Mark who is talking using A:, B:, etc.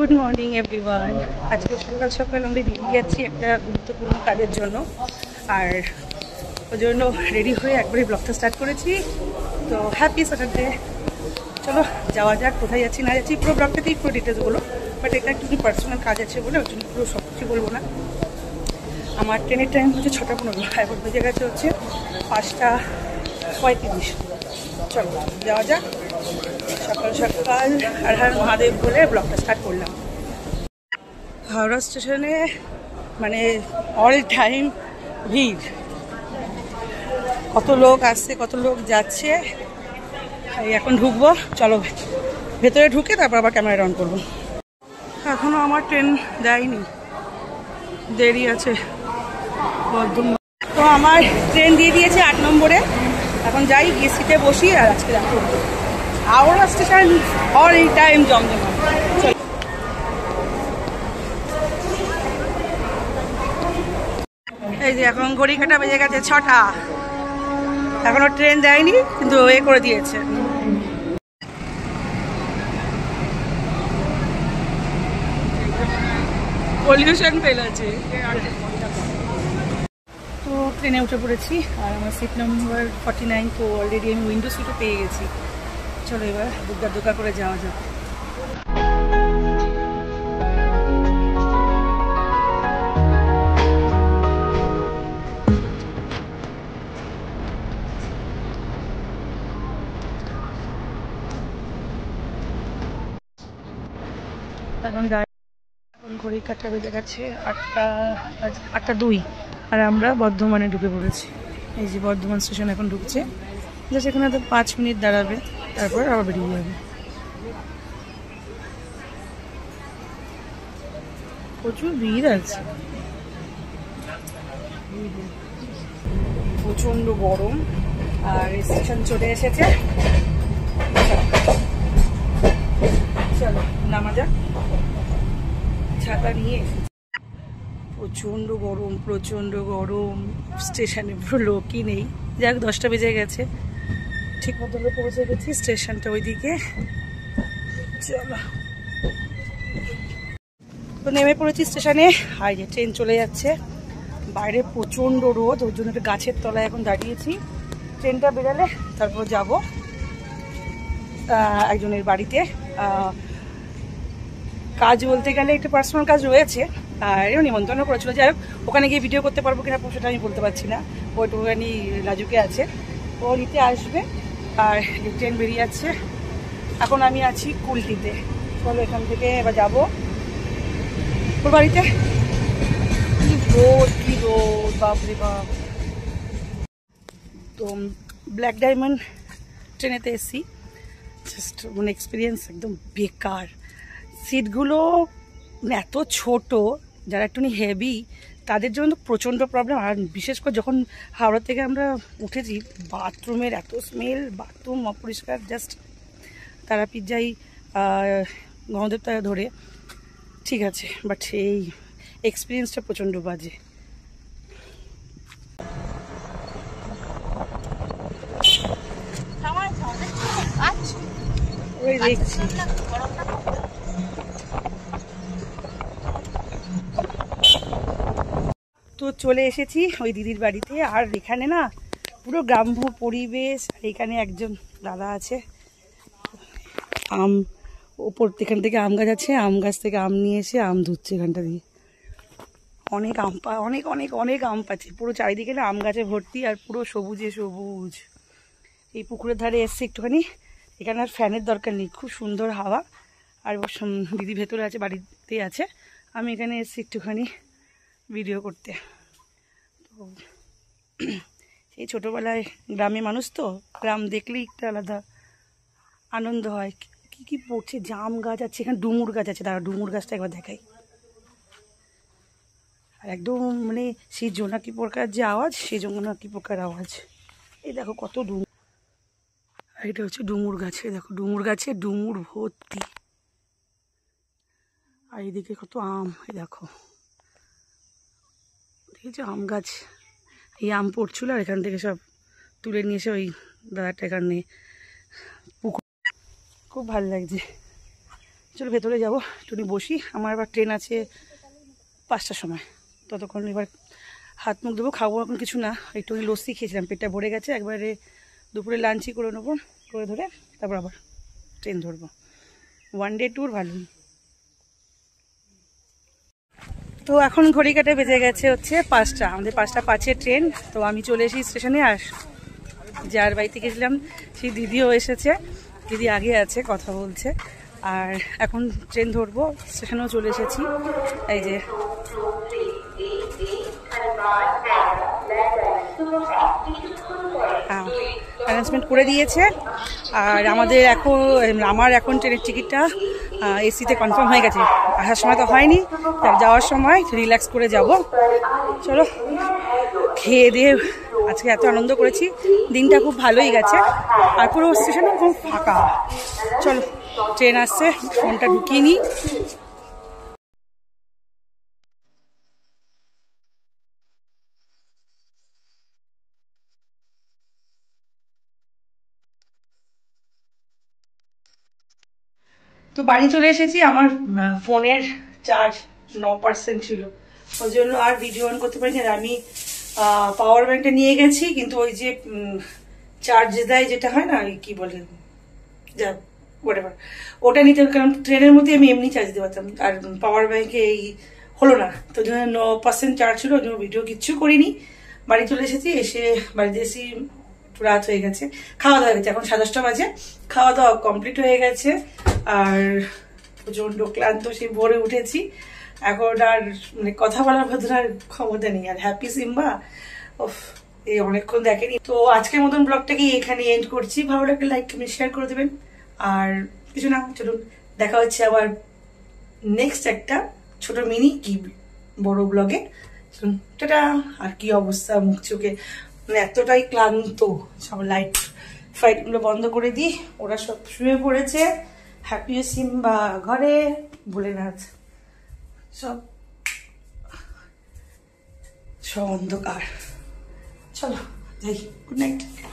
A: Good morning everyone. আজকে সকাল সকাল আমরা বেরিয়ে যাচ্ছি একটা গুরুত্বপূর্ণ কাজের জন্য, আর ওই জন্য রেডি হয়ে একবারই ব্লগটা স্টার্ট করেছি। তো হ্যাপি স্যাটারডে। চলো যাওয়া যাক। কোথায় যাচ্ছি না যাচ্ছি পুরো ব্লগটাতেই পুরো ডিটেলস বলো, বাট এটা একটু পার্সোনাল কাজ আছে বলে ওই জন্য পুরো সব কিছু বলবো না। আমার ট্রেনের টাইম হচ্ছে 6:15, এখন বেজে গেছে হচ্ছে 5:35। চলো যাওয়া যাক সকাল সকাল। আর হ্যাঁ মহাদেব বলে ব্লগটা স্টার্ট করলাম। হাওড়া স্টেশনে মানে অল টাইম ভিড়, কত লোক আসছে কত লোক যাচ্ছে। এখন ঢুকবো, চলো ভেতরে ঢুকে তারপর আবার ক্যামেরা অন করবো। এখনো আমার ট্রেন দেয়নি, দেরি আছে বর্ধমান। তো আমার ট্রেন দিয়ে দিয়েছে 8 নম্বরে। এখন যাই, গিয়ে সিটে বসি আর আজকে দেখো হাওড়া স্টেশন অল টাইম জমজমা। এই যে এখন ঘড়ি কাটা বেজে গেছে 6টা, এখনো ট্রেন দেয়নি কিন্তু এ করে দিয়েছে। পলিউশন ফেলেছে। তো ট্রেনে উঠে পড়েছি আর আমার সিট নম্বর 49। তো অলরেডি আমি উইন্ডো সিটও পেয়ে গেছি। চলো এবার দুগ্গা করে যাওয়া যাক। এখন ঘড়ি কাটা বেজে গেছে 8টা 2, আর আমরা বর্ধমানে ঢুকে পড়েছি। এই যে বর্ধমান স্টেশন এখন ঢুকছে, জাস্ট এখানে তো 5 মিনিট দাঁড়াবে, তারপর আবার বেরিয়ে যাবে। প্রচুর ভিড় আছে, প্রচন্ড গরম। আর স্টেশন চলে এসেছে, চলো নামা যাক। ছাতা নিয়ে এসেছি। প্রচন্ড গরম, স্টেশনে পুরো লোকই নেই। যাক 10টা বেজে গেছে, ঠিক মতো পৌঁছে গেছি। স্টেশনটা ওইদিকে, চলো। তো নেমে পড়েছি স্টেশনে, আর যে ট্রেন চলে যাচ্ছে। বাইরে প্রচন্ড রোদ, ওর জন্য একটা গাছের তলায় এখন দাঁড়িয়েছি। ট্রেনটা বেরালে তারপর যাব একজনের বাড়িতে। কাজ বলতে গেলে একটু পার্সোনাল কাজ রয়েছে, আর এও নিমন্ত্রণ করেছিল। যাই হোক, ওখানে গিয়ে ভিডিও করতে পারবো কিনা সেটা আমি বলতে পারছি না, ওইটুখানি লাজুকে আছে। ও নিতে আসবে, আর ট্রেন বেরিয়ে যাচ্ছে। এখন আমি আছি কুলটিতে। চলো এখান থেকে এবার যাবো ওর বাড়িতে। কি রোদ বাপরে বাপ। তো ব্ল্যাক ডায়মন্ড ট্রেনেতে এসছি, জাস্ট মানে এক্সপিরিয়েন্স একদম বেকার। সিটগুলো এত ছোট, যারা একটুখানি হেভি তাদের জন্য প্রচণ্ড প্রবলেম। আর বিশেষ করে যখন হাওড়া থেকে আমরা উঠেছি, বাথরুমের এত স্মেল, বাথরুম অপরিষ্কার। জাস্ট তারাপীঠ যাই গণদেবতা ধরে ঠিক আছে, বাট এই এক্সপিরিয়েন্সটা প্রচণ্ড বাজে। ওই দেখছি তো চলে এসেছি ওই দিদির বাড়িতে। আর এখানে না পুরো গ্রাম্য পরিবেশ। আর এখানে একজন দাদা আছে, আম ওপর এখান থেকে আম গাছ আছে, আম গাছ থেকে আম নিয়ে এসে আম ধুচ্ছে এখানটা দিয়ে। অনেক আম অনেক অনেক অনেক আম পাচ্ছে, পুরো চারিদিকে না আম গাছে ভর্তি, আর পুরো সবুজে সবুজ। এই পুকুরের ধারে এসছে একটুখানি, এখানে আর ফ্যানের দরকার নেই, খুব সুন্দর হাওয়া। আর দিদি ভেতরে আছে, বাড়িতে আছে, আমি এখানে এসছি একটুখানি ভিডিও করতে। তো সেই ছোটোবেলায় গ্রামে মানুষ, তো গ্রাম দেখলেই একটা আলাদা আনন্দ হয়। কি কি পড়ছে, জাম গাছ আছে, এখানে ডুমুর গাছ আছে। তারা ডুমুর গাছটা একবার দেখাই। আর একদম মানে সেই জোনাকি পোকার যে আওয়াজ, সেই জোনাকি পোকার আওয়াজ। এই দেখো কত ডুমুর। আর এটা হচ্ছে ডুমুর গাছে, দেখো ডুমুর গাছে ডুমুর ভর্তি। আর এইদিকে কত আম, এই দেখো দেখেছো আম গাছ। এই আম পড়ছিল, আর এখান থেকে সব তুলে নিয়ে এসে ওই দাদাটা এখানে পুকুর। খুব ভালো লাগছে। চলো ভেতরে যাবো, একটুখানি বসি। আমার আবার ট্রেন আছে 5টার সময়, ততক্ষণ এবার হাত মুখ দেবো। খাবো এখন কিছু না, একটু লস্যি খেয়েছিলাম, পেটটা ভরে গেছে। একবারে দুপুরে লাঞ্চই করে নেবো, করে ধরে তারপর আবার ট্রেন ধরবো। 1 ডে ট্যুর ভালোই। তো এখন ঘড়ি কাটে বেজে গেছে হচ্ছে 5টা, আমাদের 5টা 5-এ ট্রেন। তো আমি চলে এসেছি স্টেশনে। আর যার বাড়িতে গেছিলাম সেই দিদিও এসেছে, দিদি আগে আছে কথা বলছে। আর এখন ট্রেন ধরবো, স্টেশনেও চলে এসেছি। এই যে অ্যানাউন্সমেন্ট করে দিয়েছে। আর আমার এখন ট্রেনের টিকিটটা এসিতে কনফার্ম হয়ে গেছে। আসার সময় তো হয়নি, যাওয়ার সময় রিল্যাক্স করে যাব। চলো খেয়ে দিয়ে, আজকে এত আনন্দ করেছি, দিনটা খুব ভালোই গেছে। আর পুরো স্টেশনও খুব ফাঁকা। চলো ট্রেন আসছে, ফোনটা ঢুকিয়ে নিই। তো বাড়ি চলে এসেছি। আমার ফোনের চার্জ 9% ছিল, ওই জন্য আর ভিডিও অন করতে পারিনি। আর আমি পাওয়ার ব্যাংকটা নিয়ে গেছি, কিন্তু ওই যে চার্জ দেয় যেটা হয় না, ওই কি বলে, যা হোয়াটএভার, ওটা নিতে, কারণ ট্রেনের মধ্যে আমি এমনি চার্জ দিতে পারতাম। আর পাওয়ার ব্যাংকে এই হলো না, তো 9% চার্জ ছিল, ওই জন্য ভিডিও কিচ্ছু করিনি। বাড়ি চলে এসেছি, এসে বাড়িতে এসে রাত হয়ে গেছে, খাওয়া দাওয়া হয়ে গেছে, এখন 7:30 বাজে, খাওয়া দাওয়া কমপ্লিট হয়ে গেছে। আর প্রচন্ড ক্লান্ত, সেই ভোরে উঠেছি, এখন আর মানে কথা বলার মতো আর ক্ষমতা নেই। আর হ্যাপি সিম্বা এই অনেকক্ষণ দেখেনি। তো আজকের মতন ব্লগটাকে এখানে এন্ড করছি। ভালো লাগলে লাইক কমেন্ট শেয়ার করে দেবেন। আর কিছু না, চলুন দেখা হচ্ছে আবার নেক্সট একটা ছোট মিনি কি বড় ব্লগে। টাটা। আর কি অবস্থা মুখ চোখে, মানে এতটাই ক্লান্ত। সব লাইট ফাইটগুলো বন্ধ করে দিই, ওরা সব শুয়ে পড়েছে। হ্যাপি সিম্বা ঘরে, ভোলেনাথ সব অন্ধকার। চলো যাই, গুড নাইট।